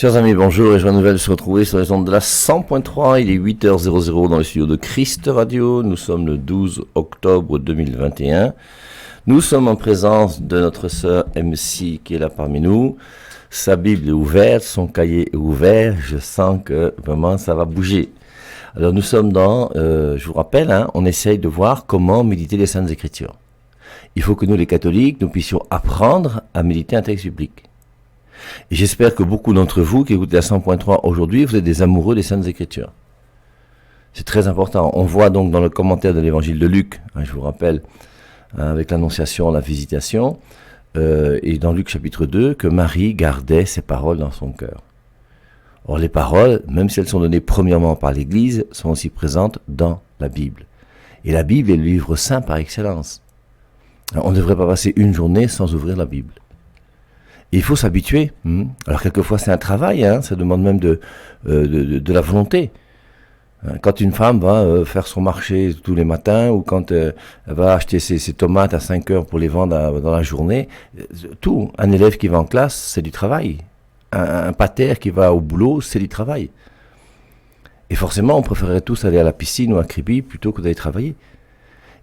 Chers amis, bonjour et joie nouvelle de se retrouver sur les ondes de la 100.3. Il est 8h00 dans le studio de Christ Radio. Nous sommes le 12 octobre 2021. Nous sommes en présence de notre sœur MC qui est là parmi nous. Sa Bible est ouverte, son cahier est ouvert. Je sens que vraiment ça va bouger. Alors nous sommes dans, je vous rappelle, on essaye de voir comment méditer les Saintes Écritures. Il faut que nous les catholiques, nous puissions apprendre à méditer un texte biblique. Et j'espère que beaucoup d'entre vous qui écoutez la 100.3 aujourd'hui, vous êtes des amoureux des Saintes Écritures. C'est très important. On voit donc dans le commentaire de l'évangile de Luc, je vous rappelle, avec l'annonciation, la visitation, et dans Luc chapitre 2, que Marie gardait ses paroles dans son cœur. Or les paroles, même si elles sont données premièrement par l'Église, sont aussi présentes dans la Bible. Et la Bible est le livre saint par excellence. Alors, on ne devrait pas passer une journée sans ouvrir la Bible. Et il faut s'habituer. Alors quelquefois c'est un travail, ça demande même de la volonté. Quand une femme va faire son marché tous les matins, ou quand elle va acheter ses tomates à 5 heures pour les vendre dans la journée, tout, un élève qui va en classe, c'est du travail. Un pater qui va au boulot, c'est du travail. Et forcément, on préférerait tous aller à la piscine ou à Kribi plutôt que d'aller travailler.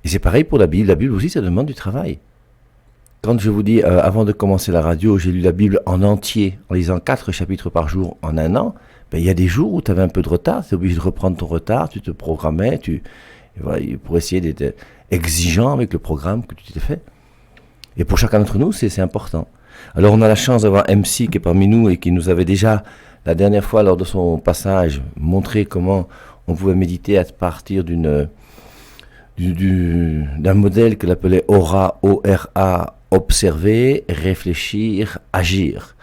Et c'est pareil pour la Bible. La Bible aussi, ça demande du travail. Quand je vous dis, avant de commencer la radio, j'ai lu la Bible en entier, en lisant 4 chapitres par jour en un an, il y a des jours où tu avais un peu de retard, tu es obligé de reprendre ton retard, tu te programmais, pour essayer d'être exigeant avec le programme que tu t'es fait. Et pour chacun d'entre nous, c'est important. Alors on a la chance d'avoir MC qui est parmi nous et qui nous avait déjà, la dernière fois lors de son passage, montré comment on pouvait méditer à partir d'un modèle qu'elle appelait Aura, O-R-A, observer, réfléchir, agir.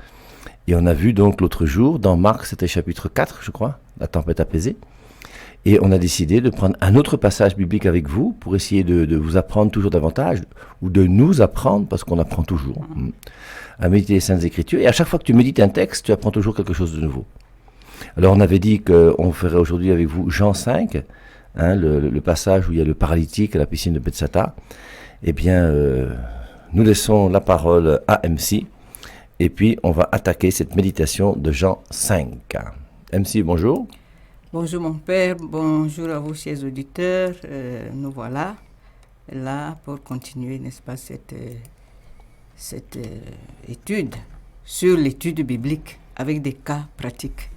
Et on a vu donc l'autre jour, dans Marc, c'était chapitre 4, je crois, la tempête apaisée. Et on a décidé de prendre un autre passage biblique avec vous pour essayer de vous apprendre toujours davantage, ou de nous apprendre, parce qu'on apprend toujours, à méditer les Saintes Écritures. Et à chaque fois que tu médites un texte, tu apprends toujours quelque chose de nouveau. Alors on avait dit qu'on ferait aujourd'hui avec vous Jean 5, le passage où il y a le paralytique à la piscine de Bethsata. Eh bien, nous laissons la parole à MC, et puis on va attaquer cette méditation de Jean 5. MC, bonjour. Bonjour mon père, bonjour à vous chers auditeurs. Nous voilà là pour continuer, n'est-ce pas, cette étude sur l'étude biblique avec des cas pratiques.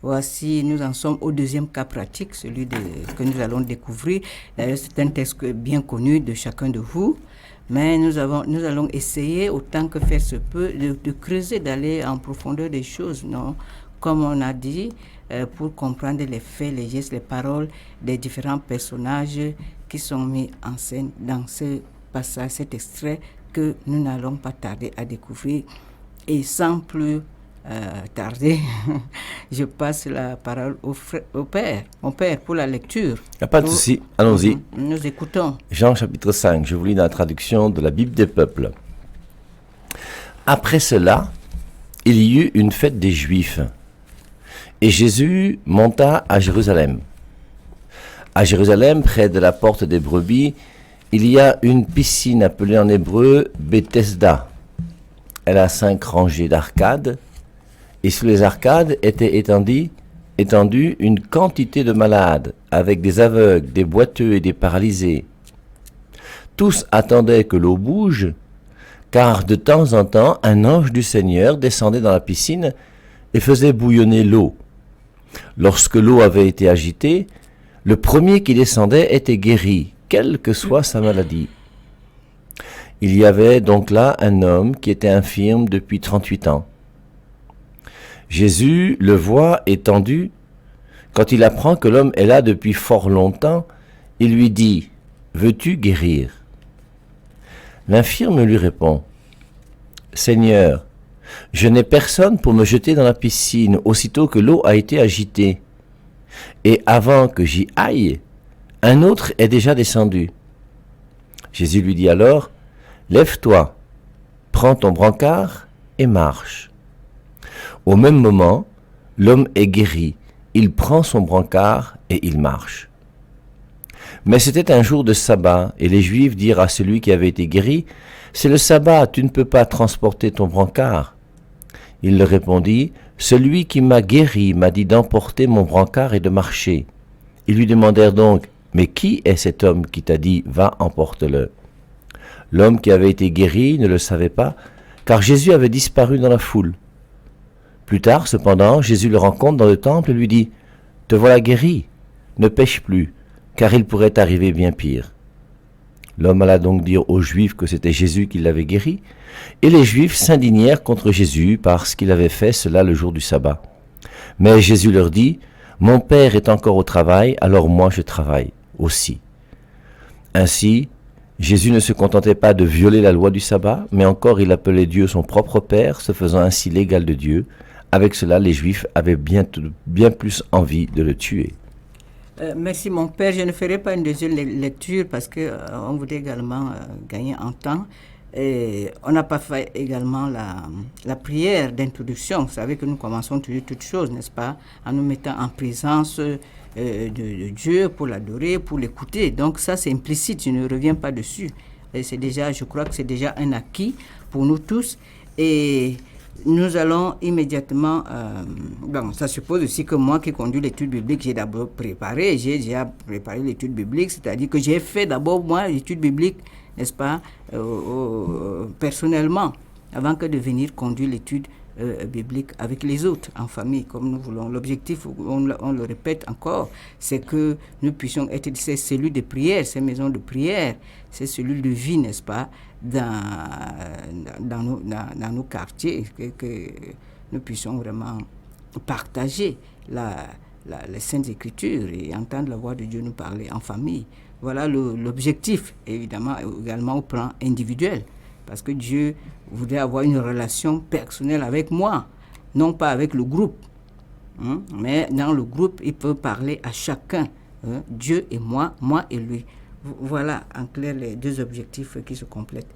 Voici, nous en sommes au deuxième cas pratique, celui que nous allons découvrir. D'ailleurs, c'est un texte bien connu de chacun de vous, mais nous allons essayer, autant que faire se peut, de creuser, d'aller en profondeur des choses, non ? Comme on a dit, pour comprendre les faits, les gestes, les paroles des différents personnages qui sont mis en scène dans ce passage, cet extrait que nous n'allons pas tarder à découvrir. Et sans plus tarder, je passe la parole au Père, mon Père, pour la lecture. Il n'y a pas de souci, allons-y. Nous écoutons. Jean chapitre 5, je vous lis dans la traduction de la Bible des peuples. Après cela, il y eut une fête des Juifs. Et Jésus monta à Jérusalem. À Jérusalem, près de la porte des brebis, il y a une piscine appelée en hébreu Bethesda. Elle a 5 rangées d'arcades, et sous les arcades était étendue une quantité de malades, avec des aveugles, des boiteux et des paralysés. Tous attendaient que l'eau bouge, car de temps en temps, un ange du Seigneur descendait dans la piscine et faisait bouillonner l'eau. Lorsque l'eau avait été agitée, le premier qui descendait était guéri, quelle que soit sa maladie. Il y avait donc là un homme qui était infirme depuis 38 ans. Jésus le voit étendu. Quand il apprend que l'homme est là depuis fort longtemps, il lui dit « Veux-tu guérir ?» L'infirme lui répond « Seigneur, je n'ai personne pour me jeter dans la piscine aussitôt que l'eau a été agitée. Et avant que j'y aille, un autre est déjà descendu. » Jésus lui dit alors « Lève-toi, prends ton brancard et marche. » Au même moment, l'homme est guéri. Il prend son brancard et il marche. Mais c'était un jour de sabbat, et les Juifs dirent à celui qui avait été guéri, « C'est le sabbat, tu ne peux pas transporter ton brancard. » Il leur répondit, « Celui qui m'a guéri m'a dit d'emporter mon brancard et de marcher. » Ils lui demandèrent donc, « Mais qui est cet homme qui t'a dit, va, emporte-le » L'homme qui avait été guéri ne le savait pas, car Jésus avait disparu dans la foule. Plus tard, cependant, Jésus le rencontre dans le temple et lui dit, « Te voilà guéri, ne pêche plus, car il pourrait t'arriver bien pire. » L'homme alla donc dire aux Juifs que c'était Jésus qui l'avait guéri, et les Juifs s'indignèrent contre Jésus parce qu'il avait fait cela le jour du sabbat. Mais Jésus leur dit, « Mon Père est encore au travail, alors moi je travaille aussi. » Ainsi, Jésus ne se contentait pas de violer la loi du sabbat, mais encore il appelait Dieu son propre Père, se faisant ainsi l'égal de Dieu. Avec cela, les Juifs avaient bien plus envie de le tuer. Merci mon père. Je ne ferai pas une deuxième lecture parce qu'on voulait également gagner en temps. Et on n'a pas fait également la prière d'introduction. Vous savez que nous commençons toujours toutes choses, n'est-ce pas, en nous mettant en présence de Dieu pour l'adorer, pour l'écouter. Donc ça c'est implicite, je ne reviens pas dessus. Et c'est déjà, je crois que c'est déjà un acquis pour nous tous. Et nous allons immédiatement, bon, ça suppose aussi que moi qui conduis l'étude biblique, j'ai d'abord préparé, j'ai déjà préparé l'étude biblique, c'est-à-dire que j'ai fait d'abord moi l'étude biblique, n'est-ce pas, personnellement, avant que de venir conduire l'étude biblique avec les autres, en famille, comme nous voulons. L'objectif, on le répète encore, c'est que nous puissions être ces cellules de prière, ces maisons de prière, ces cellules de vie, n'est-ce pas, dans nos quartiers, que nous puissions vraiment partager les Saintes Écritures et entendre la voix de Dieu nous parler en famille. Voilà l'objectif, évidemment, également au plan individuel, parce que Dieu voudrait avoir une relation personnelle avec moi, non pas avec le groupe, mais dans le groupe, il peut parler à chacun, Dieu et moi et lui. Voilà, en clair, les deux objectifs qui se complètent.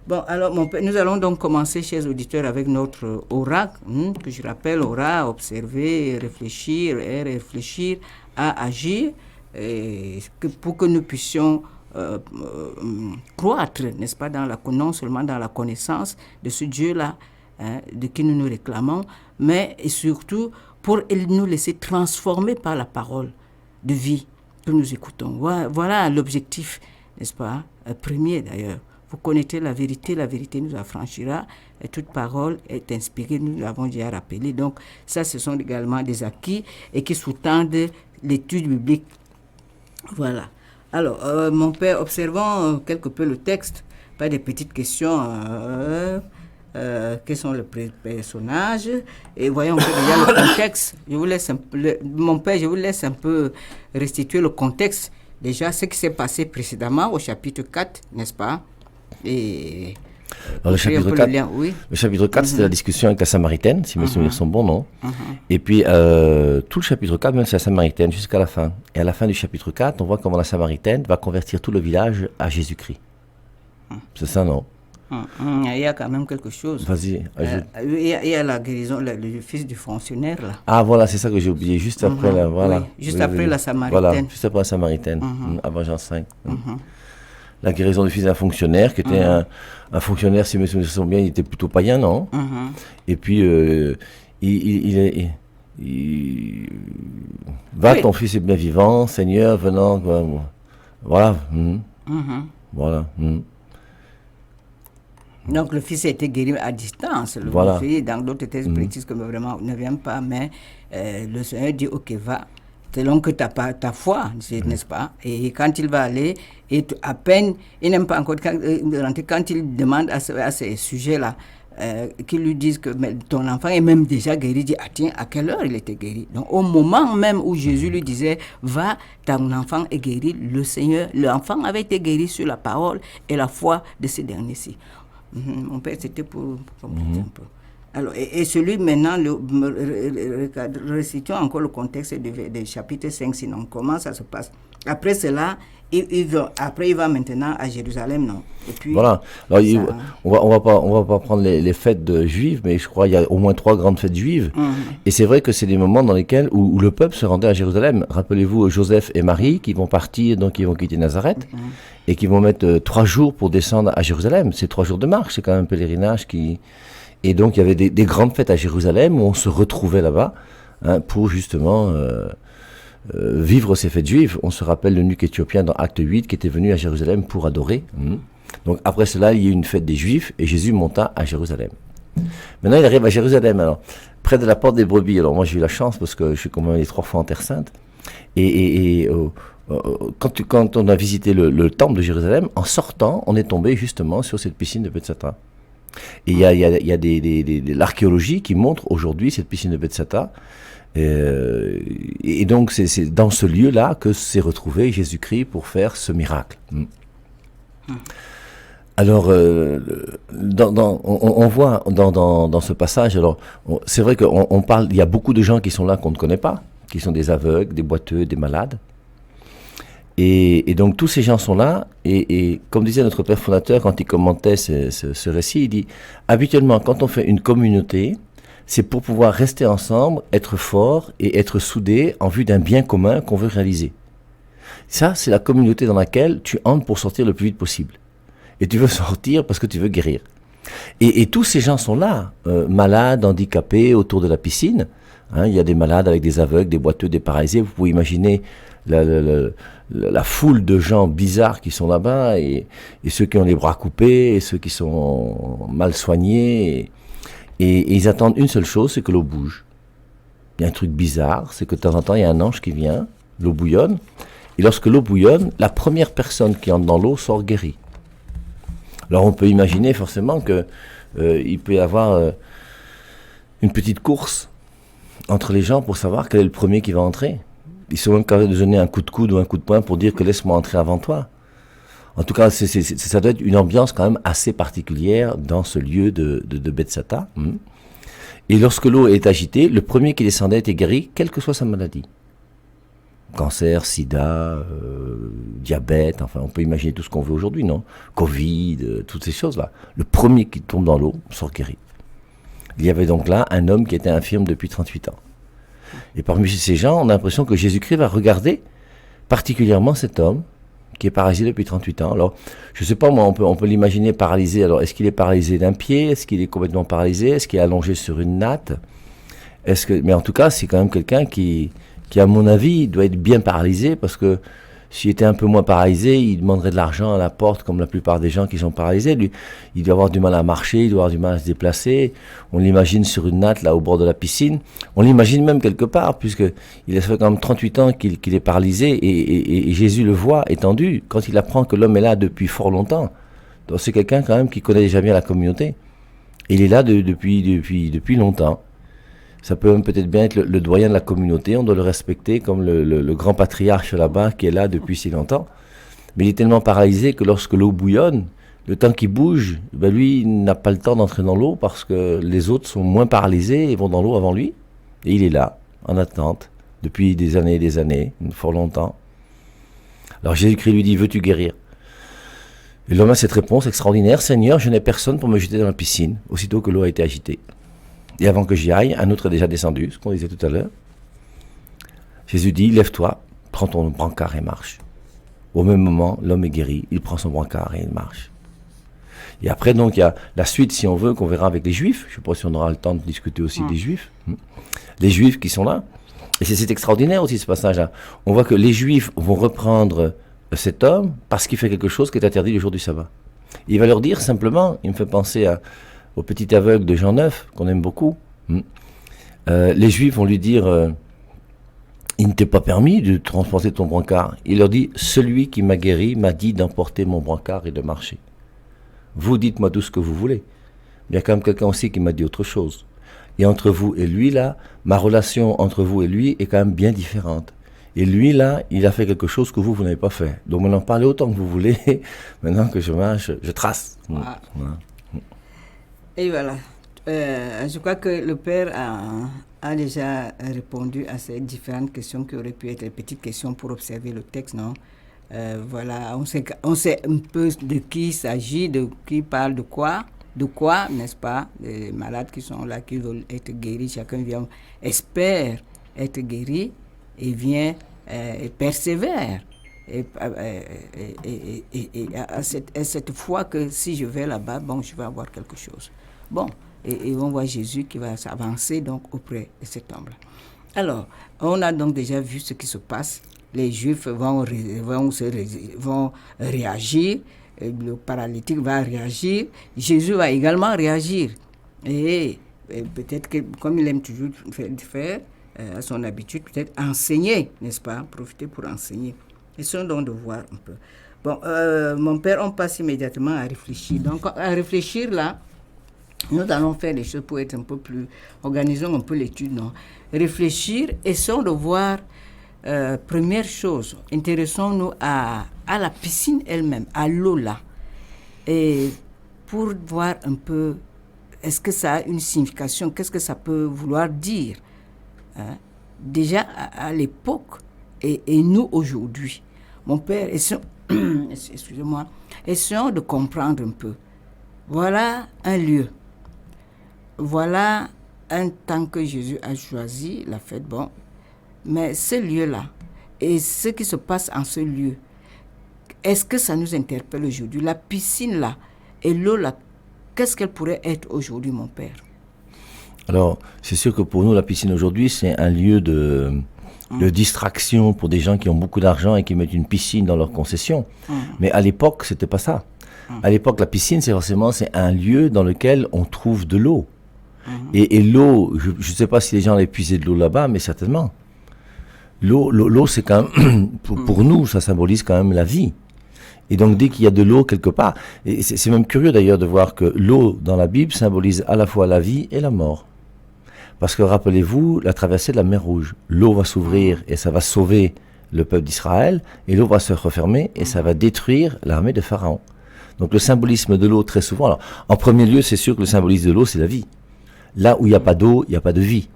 Bon, alors, nous allons donc commencer, chers auditeurs, avec notre aura, que je rappelle, aura, observer, réfléchir, et réfléchir à agir, pour que nous puissions croître, n'est-ce pas, non seulement dans la connaissance de ce Dieu-là, de qui nous nous réclamons, mais et surtout pour nous laisser transformer par la parole de vie que nous écoutons. Voilà l'objectif, n'est-ce pas, premier d'ailleurs. Vous connaîtrez la vérité nous affranchira, et toute parole est inspirée, nous l'avons déjà rappelé. Donc ça, ce sont également des acquis et qui sous-tendent l'étude biblique. Voilà. Alors, mon père, observons quelque peu le texte, pas des petites questions, quels sont les personnages, et voyons déjà le contexte. Mon père, je vous laisse un peu restituer le contexte, déjà ce qui s'est passé précédemment au chapitre 4, n'est-ce pas? Et alors, le chapitre 4, c'était la discussion avec la Samaritaine, si mes souvenirs sont bons, non? Et puis, tout le chapitre 4, même c'est la Samaritaine, jusqu'à la fin. Et à la fin du chapitre 4, on voit comment la Samaritaine va convertir tout le village à Jésus-Christ. C'est ça, non? Il y a quand même quelque chose. Vas-y, ajoute. Il y a la guérison, le fils du fonctionnaire, là. Ah, voilà, c'est ça que j'ai oublié, juste après, là, voilà. Oui, juste après la Samaritaine. Voilà, juste après la Samaritaine, avant Jean 5. La guérison du fils d'un fonctionnaire, qui était un fonctionnaire, si mes souvenirs sont bien, il était plutôt païen, non? Et puis, va, ton fils est bien vivant, Seigneur, venant, voilà. Voilà. Donc le fils a été guéri à distance. Le fils, dans d'autres textes précisent que vraiment ne vient pas, mais le Seigneur dit, ok, va. Selon que ta foi, n'est-ce pas? Et quand il va aller, et à peine, il n'aime pas encore rentrer, quand il demande à ces sujets-là, qu'ils lui disent que ton enfant est même déjà guéri, il dit, ah tiens, à quelle heure il était guéri? Donc au moment même où Jésus lui disait, va, ton enfant est guéri, l'enfant avait été guéri sur la parole et la foi de ces derniers-ci. Mon père, c'était pour comprendre un peu. Alors, et celui maintenant, resituons encore le contexte du chapitre 5, sinon comment ça se passe. Après cela, il va maintenant à Jérusalem, non? Et puis, voilà. Alors, on va pas prendre les fêtes juives, mais je crois qu'il y a au moins 3 grandes fêtes juives. Et c'est vrai que c'est des moments dans lesquels où le peuple se rendait à Jérusalem. Rappelez-vous Joseph et Marie qui vont partir, donc ils vont quitter Nazareth et qui vont mettre 3 jours pour descendre à Jérusalem. C'est 3 jours de marche, c'est quand même un pèlerinage qui... Et donc, il y avait des grandes fêtes à Jérusalem où on se retrouvait là-bas pour justement vivre ces fêtes juives. On se rappelle l'eunuque éthiopien dans Acte 8 qui était venu à Jérusalem pour adorer. Donc, après cela, il y a eu une fête des Juifs et Jésus monta à Jérusalem. Maintenant, il arrive à Jérusalem, alors, près de la porte des brebis. Alors, moi, j'ai eu la chance parce que je suis quand même allé 3 fois en Terre Sainte. Quand on a visité le temple de Jérusalem, en sortant, on est tombé justement sur cette piscine de Bethsata. Et il y a de l'archéologie qui montre aujourd'hui cette piscine de Bethsata. Et donc, c'est dans ce lieu-là que s'est retrouvé Jésus-Christ pour faire ce miracle. Alors, on voit dans ce passage, alors, c'est vrai qu'on parle, il y a beaucoup de gens qui sont là qu'on ne connaît pas, qui sont des aveugles, des boiteux, des malades. Et donc tous ces gens sont là, et comme disait notre père fondateur quand il commentait ce récit, il dit, habituellement quand on fait une communauté, c'est pour pouvoir rester ensemble, être fort et être soudés en vue d'un bien commun qu'on veut réaliser. Ça, c'est la communauté dans laquelle tu entres pour sortir le plus vite possible. Et tu veux sortir parce que tu veux guérir. Et tous ces gens sont là, malades, handicapés, autour de la piscine. Il y a des malades avec des aveugles, des boiteux, des paralysés. Vous pouvez imaginer la foule de gens bizarres qui sont là-bas, et ceux qui ont les bras coupés, et ceux qui sont mal soignés. Et ils attendent une seule chose, c'est que l'eau bouge. Il y a un truc bizarre, c'est que de temps en temps, il y a un ange qui vient, l'eau bouillonne. Et lorsque l'eau bouillonne, la première personne qui entre dans l'eau sort guérie. Alors on peut imaginer forcément qu'il peut y avoir une petite course entre les gens pour savoir quel est le premier qui va entrer. Ils sont même capables de donner un coup de coude ou un coup de poing pour dire que laisse-moi entrer avant toi. En tout cas, ça doit être une ambiance quand même assez particulière dans ce lieu de Bethsata. Et lorsque l'eau est agitée, le premier qui descendait était guéri, quelle que soit sa maladie. Cancer, sida, diabète, enfin on peut imaginer tout ce qu'on veut aujourd'hui, non? Covid, toutes ces choses-là. Le premier qui tombe dans l'eau sort guéri. Il y avait donc là un homme qui était infirme depuis 38 ans. Et parmi ces gens, on a l'impression que Jésus-Christ va regarder particulièrement cet homme qui est paralysé depuis 38 ans. Alors, je ne sais pas, moi, on peut l'imaginer paralysé. Alors, est-ce qu'il est paralysé d'un pied? Est-ce qu'il est complètement paralysé? Est-ce qu'il est allongé sur une natte? Mais en tout cas, c'est quand même quelqu'un qui, à mon avis, doit être bien paralysé, parce que s'il était un peu moins paralysé, il demanderait de l'argent à la porte, comme la plupart des gens qui sont paralysés. Lui, il doit avoir du mal à marcher, il doit avoir du mal à se déplacer. On l'imagine sur une natte, là, au bord de la piscine. On l'imagine même quelque part, puisqu'il a fait quand même 38 ans qu'il est paralysé, et Jésus le voit étendu quand il apprend que l'homme est là depuis fort longtemps. Donc c'est quelqu'un quand même qui connaît déjà bien la communauté. Et il est là depuis longtemps. Ça peut même peut-être bien être le doyen de la communauté, on doit le respecter comme le grand patriarche là-bas qui est là depuis si longtemps. Mais il est tellement paralysé que lorsque l'eau bouillonne, le temps qu'il bouge, lui il n'a pas le temps d'entrer dans l'eau parce que les autres sont moins paralysés et vont dans l'eau avant lui. Et il est là, en attente, depuis des années, fort longtemps. Alors Jésus-Christ lui dit, veux-tu guérir? Et l'homme a cette réponse extraordinaire, Seigneur, je n'ai personne pour me jeter dans la piscine, aussitôt que l'eau a été agitée. Et avant que j'y aille, un autre est déjà descendu, ce qu'on disait tout à l'heure. Jésus dit, lève-toi, prends ton brancard et marche. Au même moment, l'homme est guéri, il prend son brancard et il marche. Et après, donc, il y a la suite, si on veut, qu'on verra avec les Juifs. Je ne sais pas si on aura le temps de discuter aussi des Juifs. Les Juifs qui sont là. Et c'est extraordinaire aussi, ce passage-là. On voit que les Juifs vont reprendre cet homme parce qu'il fait quelque chose qui est interdit le jour du sabbat. Et il va leur dire simplement, il me fait penser au petit aveugle de Jean 9, qu'on aime beaucoup. Les Juifs vont lui dire, il ne t'est pas permis de transporter ton brancard. Il leur dit, celui qui m'a guéri m'a dit d'emporter mon brancard et de marcher. Vous dites-moi tout ce que vous voulez. Il y a quand même quelqu'un aussi qui m'a dit autre chose. Et entre vous et lui, là, ma relation entre vous et lui est quand même bien différente. Et lui, là, il a fait quelque chose que vous n'avez pas fait. Donc maintenant, parlez autant que vous voulez. Maintenant que je marche, je trace. Voilà. Et voilà. Je crois que le Père a déjà répondu à ces différentes questions qui auraient pu être des petites questions pour observer le texte, non? Voilà, on sait un peu de qui il s'agit, de qui parle de quoi, n'est-ce pas? Les malades qui sont là, qui veulent être guéris, chacun vient, espère être guéri et vient et persévère. Et à cette foi que si je vais là-bas, bon, je vais avoir quelque chose. Bon, et on voit Jésus qui va s'avancer donc auprès de cet homme-là. Alors, on a donc déjà vu ce qui se passe. Les Juifs vont réagir, le paralytique va réagir, Jésus va également réagir. Et peut-être que, comme il aime toujours faire à son habitude, peut-être enseigner, n'est-ce pas? Profiter pour enseigner. Essayons donc de voir un peu. Bon, mon père, on passe immédiatement à réfléchir. Donc, à réfléchir là, nous allons faire des choses pour être un peu plus... Organisons un peu l'étude, non? Réfléchir, essayons de voir, première chose, intéressons-nous à la piscine elle-même, à l'eau là. Et pour voir un peu, est-ce que ça a une signification? Qu'est-ce que ça peut vouloir dire? Hein? Déjà, à l'époque, et nous aujourd'hui, mon père, excusez-moi, essayons de comprendre un peu. Voilà un lieu. Voilà un temps que Jésus a choisi, la fête, bon. Mais ce lieu-là, et ce qui se passe en ce lieu, est-ce que ça nous interpelle aujourd'hui? La piscine-là et l'eau-là, qu'est-ce qu'elle pourrait être aujourd'hui, mon père? Alors, c'est sûr que pour nous, la piscine aujourd'hui, c'est un lieu de distraction pour des gens qui ont beaucoup d'argent et qui mettent une piscine dans leur concession. Mais à l'époque, c'était pas ça. À l'époque, la piscine, c'est un lieu dans lequel on trouve de l'eau. Et l'eau, je ne sais pas si les gens allaient puiser de l'eau là-bas, mais certainement. L'eau, c'est quand même, pour nous, ça symbolise quand même la vie. Et donc, dès qu'il y a de l'eau quelque part, et c'est même curieux d'ailleurs de voir que l'eau dans la Bible symbolise à la fois la vie et la mort. Parce que rappelez-vous, la traversée de la mer Rouge, l'eau va s'ouvrir et ça va sauver le peuple d'Israël, et l'eau va se refermer et ça va détruire l'armée de Pharaon. Donc le symbolisme de l'eau, très souvent, alors, en premier lieu, c'est sûr que le symbolisme de l'eau, c'est la vie. Là où il n'y a pas d'eau, il n'y a pas de vie.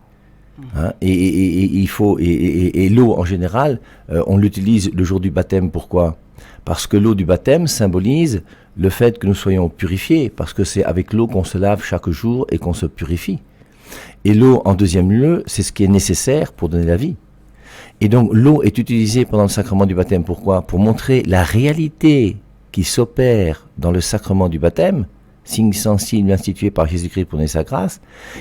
Hein, et l'eau, en général, on l'utilise le jour du baptême. Pourquoi? Parce que l'eau du baptême symbolise le fait que nous soyons purifiés, parce que c'est avec l'eau qu'on se lave chaque jour et qu'on se purifie. Et l'eau, en deuxième lieu, c'est ce qui est nécessaire pour donner la vie. Et donc, l'eau est utilisée pendant le sacrement du baptême. Pourquoi? Pour montrer la réalité qui s'opère dans le sacrement du baptême, signe sensible institué par Jésus-Christ pour donner sa grâce.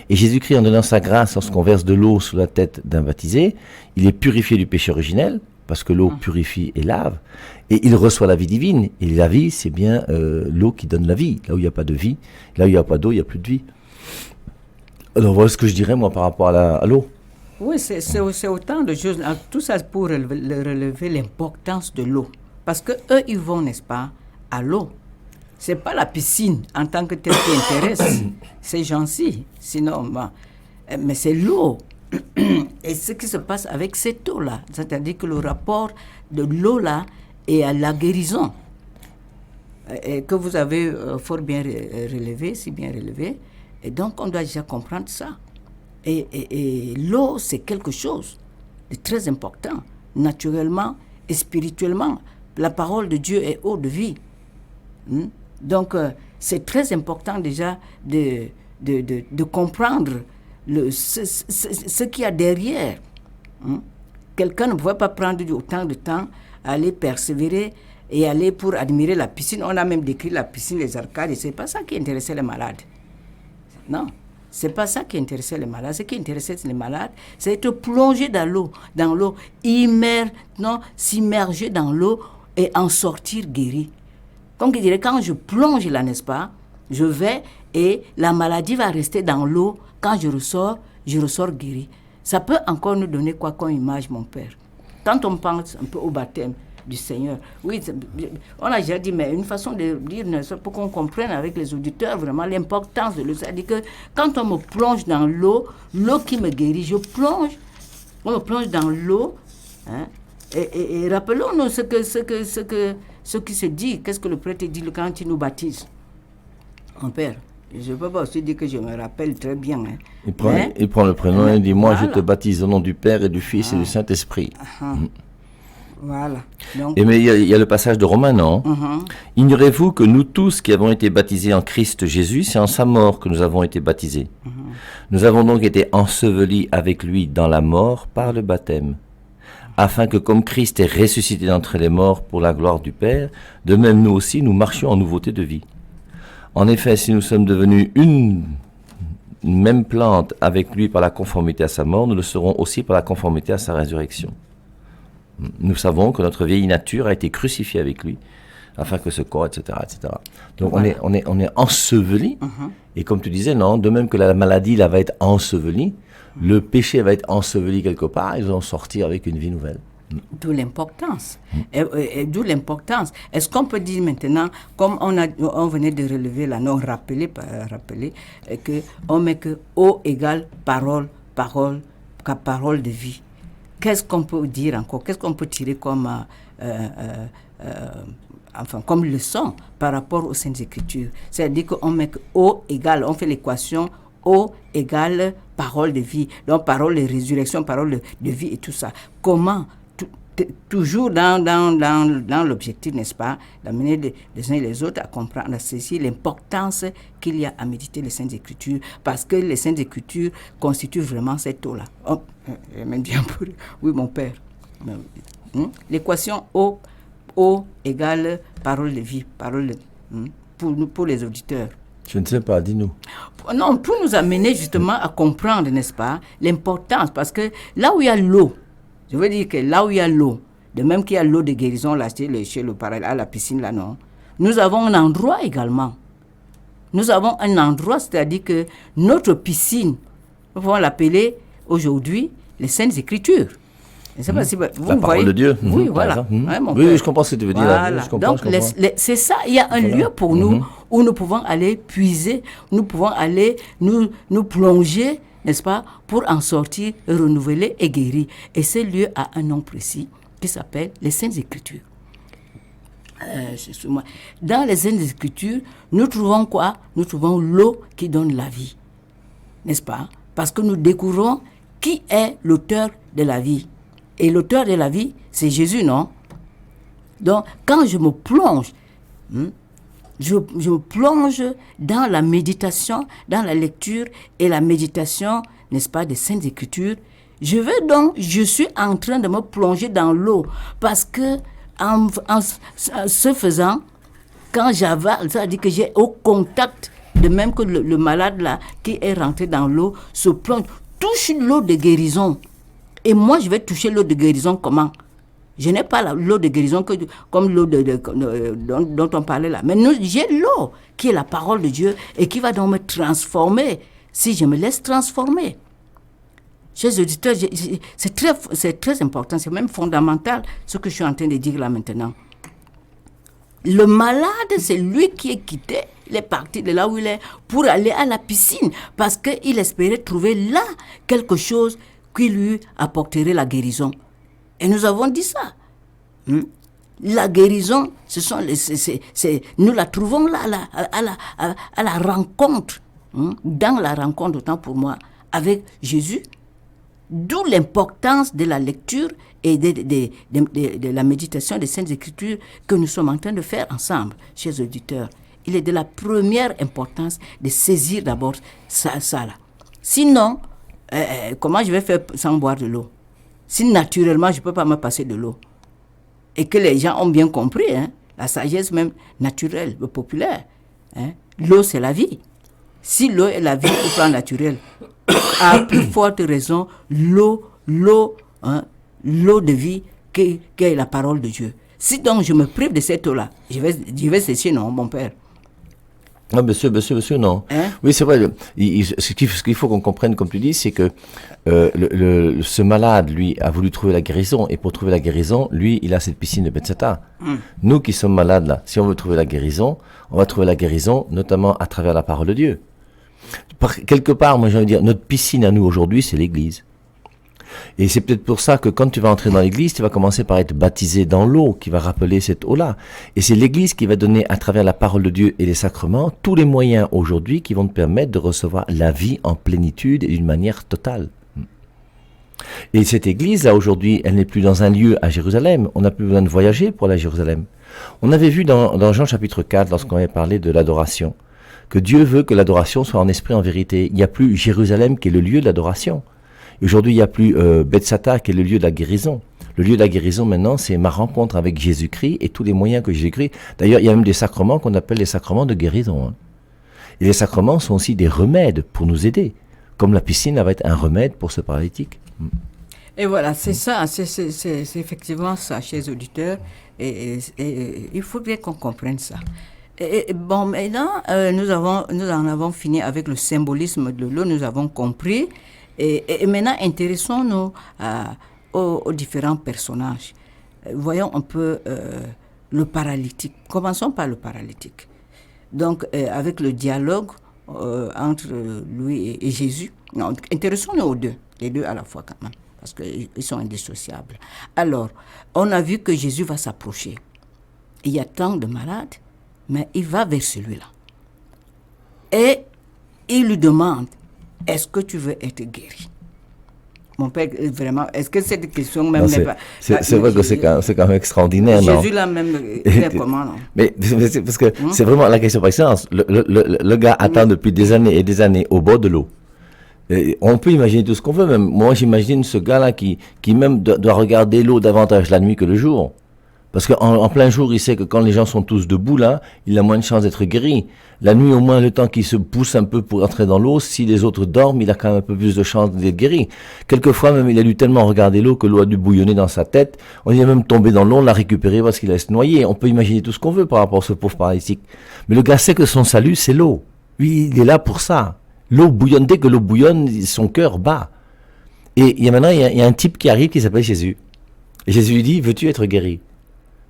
Et Jésus-Christ, en donnant sa grâce, lorsqu'on verse de l'eau sous la tête d'un baptisé, il est purifié du péché originel, parce que l'eau purifie et lave, et il reçoit la vie divine. Et la vie, c'est bien l'eau qui donne la vie. Là où il n'y a pas de vie, là où il n'y a pas d'eau, il n'y a plus de vie. Alors voilà ce que je dirais, moi, par rapport à l'eau. Oui, c'est autant de choses. Tout ça pour relever l'importance de l'eau. Parce que eux, ils vont, n'est-ce pas, à l'eau. C'est pas la piscine en tant que telle qui intéresse ces gens-ci. Sinon, mais c'est l'eau. Et ce qui se passe avec cette eau-là, c'est-à-dire que le rapport de l'eau-là est à la guérison. Et que vous avez fort bien relevé, si bien relevé. Et donc, on doit déjà comprendre ça. Et l'eau, c'est quelque chose de très important, naturellement et spirituellement. La parole de Dieu est eau de vie. Donc, c'est très important déjà de comprendre ce qu'il y a derrière. Quelqu'un ne pouvait pas prendre autant de temps à aller persévérer et aller pour admirer la piscine. On a même décrit la piscine, les arcades, et ce n'est pas ça qui intéressait les malades. Non, ce n'est pas ça qui intéressait les malades. Ce qui intéressait les malades, c'est de plonger dans l'eau, s'immerger dans l'eau et en sortir guéri. Comme je dirais, quand je plonge là, n'est-ce pas, je vais et la maladie va rester dans l'eau. Quand je ressors guéri. Ça peut encore nous donner quoi comme image, mon père? Quand on pense un peu au baptême du Seigneur, oui, on a déjà dit, mais une façon de dire, pour qu'on comprenne avec les auditeurs vraiment l'importance de l'eau. C'est-à-dire que quand on me plonge dans l'eau qui me guérit, on me plonge dans l'eau, hein, et rappelons-nous ce qui se dit, qu'est-ce que le prêtre dit quand il nous baptise, mon père. Je ne peux pas aussi dire que je me rappelle très bien. Hein. Il prend le prénom et dit, moi je te baptise au nom du Père et du Fils et du Saint-Esprit. Voilà. Donc, mais il y a le passage de Romains, non? Ignorez-vous que nous tous qui avons été baptisés en Christ Jésus, c'est en sa mort que nous avons été baptisés. Nous avons donc été ensevelis avec lui dans la mort par le baptême, afin que comme Christ est ressuscité d'entre les morts pour la gloire du Père, de même nous aussi nous marchions en nouveauté de vie. En effet, si nous sommes devenus une même plante avec lui par la conformité à sa mort, nous le serons aussi par la conformité à sa résurrection. Nous savons que notre vieille nature a été crucifiée avec lui, afin que ce corps, etc., etc. Donc voilà. on est enseveli, et comme tu disais, non, de même que la maladie là va être ensevelie, le péché va être enseveli quelque part, ils vont sortir avec une vie nouvelle. D'où l'importance. Et d'où l'importance. Est-ce qu'on peut dire maintenant, comme on venait de relever là, non, rappeler qu'on met que eau égale parole de vie. Qu'est-ce qu'on peut dire encore? Qu'est-ce qu'on peut tirer comme comme leçon par rapport aux Saintes Écritures? C'est-à-dire qu'on met que eau égale, on fait l'équation eau égale parole de vie. Donc parole de résurrection, parole de vie et tout ça. Comment toujours dans l'objectif, n'est-ce pas, d'amener les uns et les autres à comprendre, à saisir l'importance qu'il y a à méditer les Saintes Écritures, parce que les Saintes Écritures constituent vraiment cette eau-là. Oh, même bien pour... Oui, mon père. L'équation eau égale parole de vie, pour les auditeurs. Je ne sais pas, dis-nous. Non, pour nous amener justement à comprendre, n'est-ce pas, l'importance, parce que là où il y a l'eau, je veux dire que là où il y a l'eau, de même qu'il y a l'eau de guérison là, chez le paradis, à la piscine là, non. Nous avons un endroit également. Nous avons un endroit, c'est-à-dire que notre piscine, nous pouvons l'appeler aujourd'hui les Saintes Écritures. Je ne sais pas si vous la parole de Dieu. Oui, voilà. Oui, je comprends ce que tu veux dire. Voilà. Je comprends, donc, c'est ça. Il y a un lieu pour nous où nous pouvons aller puiser, nous pouvons aller nous plonger, n'est-ce pas, pour en sortir, renouveler et guérir. Et ce lieu a un nom précis qui s'appelle les Saintes Écritures. Dans les Saintes Écritures, nous trouvons quoi? Nous trouvons l'eau qui donne la vie, n'est-ce pas? Parce que nous découvrons qui est l'auteur de la vie. Et l'auteur de la vie, c'est Jésus, non? Donc, quand je me plonge, je me plonge dans la méditation, dans la lecture et la méditation, n'est-ce pas, des Saintes Écritures. Je suis en train de me plonger dans l'eau parce que en ce faisant, quand j'avale, ça veut dire que j'ai au contact, de même que le malade là qui est rentré dans l'eau se plonge, touche l'eau de guérison. Et moi, je vais toucher l'eau de guérison comment? Je n'ai pas l'eau de guérison comme l'eau dont on parlait là. Mais j'ai l'eau qui est la parole de Dieu et qui va donc me transformer si je me laisse transformer. Chers auditeurs, c'est très important, c'est même fondamental ce que je suis en train de dire là maintenant. Le malade, c'est lui qui est quitté, il est parti de là où il est pour aller à la piscine parce qu'il espérait trouver là quelque chose qui lui apporterait la guérison. Et nous avons dit ça. La guérison, nous la trouvons là, à la rencontre, dans la rencontre, autant pour moi, avec Jésus. D'où l'importance de la lecture et de la méditation des Saintes Écritures que nous sommes en train de faire ensemble, chers auditeurs. Il est de la première importance de saisir d'abord ça là. Sinon, comment je vais faire sans boire de l'eau? Si naturellement, je ne peux pas me passer de l'eau. Et que les gens ont bien compris, la sagesse même naturelle, populaire. L'eau, c'est la vie. Si l'eau est la vie au plan naturel, à plus forte raison, l'eau de vie qui est la parole de Dieu. Si donc je me prive de cette eau-là, je vais sécher, non, mon père? Ah, monsieur, non. Oui, c'est vrai. Ce qu'il faut qu'on comprenne, comme tu dis, c'est que ce malade, lui, a voulu trouver la guérison. Et pour trouver la guérison, lui, il a cette piscine de Bethesda. Nous qui sommes malades, là, si on veut trouver la guérison, on va trouver la guérison, notamment à travers la parole de Dieu. Quelque part, moi, j'ai envie de dire, notre piscine à nous aujourd'hui, c'est l'Église. Et c'est peut-être pour ça que quand tu vas entrer dans l'église, tu vas commencer par être baptisé dans l'eau qui va rappeler cette eau-là. Et c'est l'église qui va donner à travers la parole de Dieu et les sacrements tous les moyens aujourd'hui qui vont te permettre de recevoir la vie en plénitude et d'une manière totale. Et cette église, là, aujourd'hui, elle n'est plus dans un lieu à Jérusalem. On n'a plus besoin de voyager pour aller à Jérusalem. On avait vu dans Jean chapitre 4, lorsqu'on avait parlé de l'adoration, que Dieu veut que l'adoration soit en esprit, en vérité. Il n'y a plus Jérusalem qui est le lieu de l'adoration. Aujourd'hui, il n'y a plus Bethsata qui est le lieu de la guérison. Le lieu de la guérison, maintenant, c'est ma rencontre avec Jésus-Christ et tous les moyens que Jésus-Christ... D'ailleurs, il y a même des sacrements qu'on appelle les sacrements de guérison. Et les sacrements sont aussi des remèdes pour nous aider. Comme la piscine va être un remède pour ce paralytique. Et voilà, c'est ça, c'est effectivement ça, chers auditeurs. Et il faudrait qu'on comprenne ça. Bon, maintenant, nous en avons fini avec le symbolisme de l'eau, nous avons compris. Et maintenant, intéressons-nous aux différents personnages. Voyons un peu le paralytique. Commençons par le paralytique. Donc, avec le dialogue entre lui et Jésus. Non, intéressons-nous aux deux, les deux à la fois quand même, parce qu'ils sont indissociables. Alors, on a vu que Jésus va s'approcher. Il y a tant de malades, mais il va vers celui-là. Et il lui demande, est-ce que tu veux être guéri? Mon père, vraiment, est-ce que cette question même n'est pas... C'est vrai que c'est quand même extraordinaire, non? Jésus là même, il est comment, non? Mais c'est parce que c'est vraiment la question par excellence. Le gars attend depuis des années et des années au bord de l'eau. Et on peut imaginer tout ce qu'on veut, même moi j'imagine ce gars-là qui même doit regarder l'eau davantage la nuit que le jour. Parce qu'en plein jour, il sait que quand les gens sont tous debout là, il a moins de chances d'être guéri. La nuit, au moins, le temps qu'il se pousse un peu pour entrer dans l'eau, si les autres dorment, il a quand même un peu plus de chances d'être guéri. Quelquefois, même, il a dû tellement regarder l'eau que l'eau a dû bouillonner dans sa tête. On est même tombé dans l'eau, on l'a récupéré parce qu'il allait se noyer. On peut imaginer tout ce qu'on veut par rapport à ce pauvre paralytique. Mais le gars sait que son salut, c'est l'eau. Lui, il est là pour ça. L'eau bouillonne, dès que l'eau bouillonne, son cœur bat. Et il y a un type qui arrive qui s'appelle Jésus. Et Jésus lui dit, veux-tu être guéri?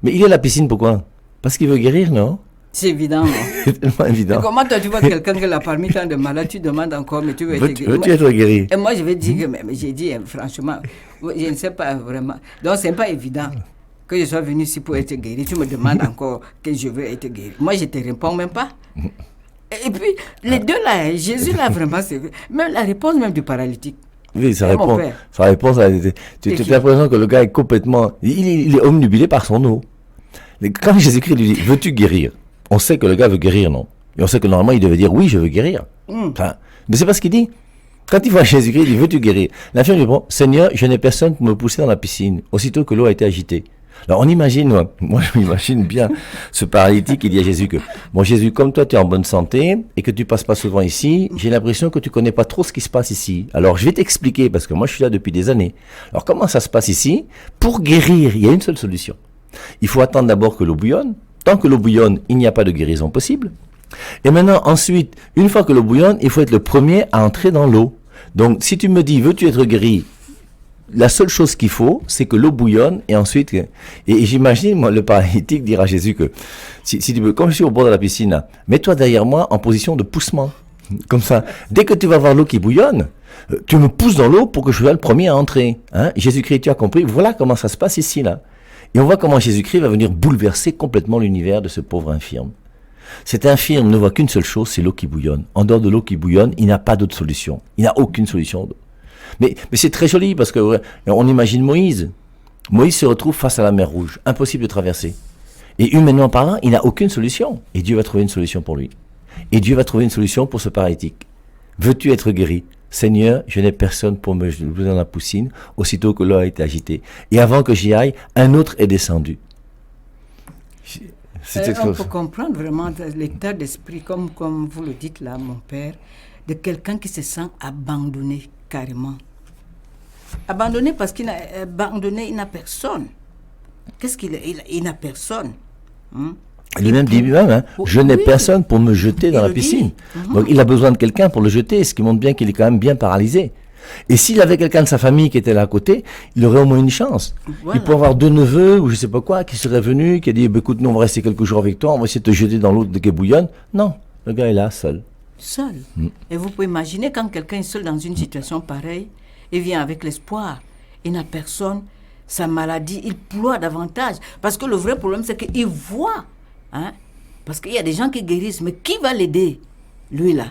Mais il est à la piscine, pourquoi? Parce qu'il veut guérir, non? C'est évident, non? C'est tellement évident. Et comment toi, tu vois quelqu'un qui a parmi tant de malades, tu demandes encore, mais tu veux être guéri? Veux-tu être guéri? Et moi, je vais dire que, mais j'ai dit, franchement, je ne sais pas vraiment. Donc, ce n'est pas évident que je sois venu ici pour être guéri. Tu me demandes encore que je veux être guéri. Moi, je ne te réponds même pas. Et puis, les deux là, Jésus là, vraiment, c'est même la réponse même du paralytique. Oui, ça répond tu as l'impression que le gars est complètement, il est omnubilé par son eau. Quand Jésus-Christ lui dit, veux-tu guérir? On sait que le gars veut guérir, non? Et on sait que normalement, il devait dire, oui, je veux guérir. Enfin, mais c'est pas ce qu'il dit. Quand il voit Jésus-Christ, il dit, veux-tu guérir? L'infirme lui répond, Seigneur, je n'ai personne pour me pousser dans la piscine, aussitôt que l'eau a été agitée. Alors on imagine, moi je m'imagine bien ce paralytique qui dit à Jésus que, bon Jésus, comme toi tu es en bonne santé et que tu passes pas souvent ici, j'ai l'impression que tu connais pas trop ce qui se passe ici. Alors je vais t'expliquer parce que moi je suis là depuis des années. Alors comment ça se passe ici? Pour guérir, il y a une seule solution. Il faut attendre d'abord que l'eau bouillonne. Tant que l'eau bouillonne, il n'y a pas de guérison possible. Et maintenant, ensuite, une fois que l'eau bouillonne, il faut être le premier à entrer dans l'eau. Donc si tu me dis, veux-tu être guéri? La seule chose qu'il faut, c'est que l'eau bouillonne et ensuite, et j'imagine, moi, le paralytique dire à Jésus que, si tu veux, comme je suis au bord de la piscine, là, mets-toi derrière moi en position de poussement. Comme ça, dès que tu vas voir l'eau qui bouillonne, tu me pousses dans l'eau pour que je sois le premier à entrer. Hein? Jésus-Christ, tu as compris? Voilà comment ça se passe ici, là. Et on voit comment Jésus-Christ va venir bouleverser complètement l'univers de ce pauvre infirme. Cet infirme ne voit qu'une seule chose, c'est l'eau qui bouillonne. En dehors de l'eau qui bouillonne, il n'a pas d'autre solution. Il n'a aucune solution. Mais c'est très joli parce que on imagine Moïse. Moïse se retrouve face à la mer Rouge, impossible de traverser. Et humainement parlant, il n'a aucune solution. Et Dieu va trouver une solution pour lui. Et Dieu va trouver une solution pour ce paralytique. Veux-tu être guéri? Seigneur, je n'ai personne pour me jeter dans la piscine, aussitôt que l'eau a été agitée. Et avant que j'y aille, un autre est descendu. On peut comprendre vraiment l'état d'esprit, comme vous le dites là, mon père, de quelqu'un qui se sent abandonné carrément. Abandonné parce qu'il n'a personne. Qu'est-ce qu'il a? Il n'a personne. Lui-même dit lui-même, je n'ai personne pour me jeter dans la piscine. Donc il a besoin de quelqu'un pour le jeter, ce qui montre bien qu'il est quand même bien paralysé. Et s'il avait quelqu'un de sa famille qui était là à côté, il aurait au moins une chance. Voilà. Il peut avoir 2 neveux ou je sais pas quoi qui seraient venus, qui a dit écoute, nous on va rester quelques jours avec toi, on va essayer de te jeter dans l'eau qui bouillonne. Non, le gars est là seul. Seul. Et vous pouvez imaginer quand quelqu'un est seul dans une situation pareille, il vient avec l'espoir, il n'a personne, sa maladie, il ploie davantage. Parce que le vrai problème, c'est qu'il voit. Hein? Parce qu'il y a des gens qui guérissent, mais qui va l'aider? Lui là.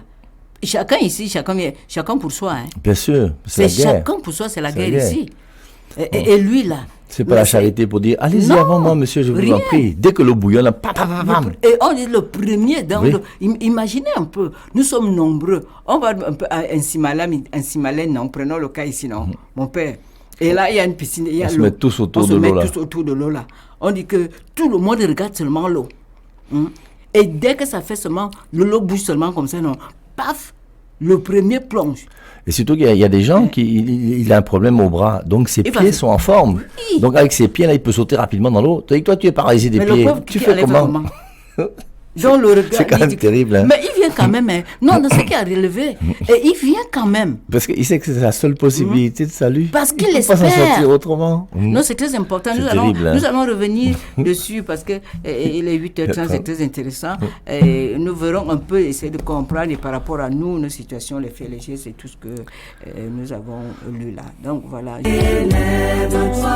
Chacun ici, chacun pour soi. Hein? Bien sûr, c'est la guerre. Chacun pour soi, c'est la guerre ici. Et lui là. C'est pas la charité pour dire allez-y avant moi, monsieur, je vous en prie. Dès que l'eau bouillonne, là, et on est le premier dans l'eau. Imaginez un peu, nous sommes nombreux. On va un peu à un Simalène, non, prenons le cas ici, non, mon père. Et là, il y a une piscine, il y a l'eau. On se met tous autour de l'eau là. Tous autour de l'eau là. On dit que tout le monde regarde seulement l'eau. Et dès que ça fait seulement, l'eau bouge seulement comme ça, non, paf, le premier plonge. Et surtout qu'il y a des gens il a un problème au bras, donc ses pieds sont en forme. Oui. Donc avec ses pieds là, il peut sauter rapidement dans l'eau. Tandis que toi, tu es paralysé des pieds. Tu fais comment? Dans le regard, c'est quand même terrible. Hein? Mais il vient quand même. Hein. Non, c'est qui a relevé. Et il vient quand même. Parce qu'il sait que c'est la seule possibilité de salut. Parce qu'il espère. Il ne peut pas s'en sortir autrement. Non, c'est très important. Nous allons revenir dessus parce que il est 8h30, c'est très intéressant. Et nous verrons un peu, essayer de comprendre et par rapport à nous, nos situations, les faits légers, c'est tout ce que nous avons lu là. Donc voilà. Élève-toi.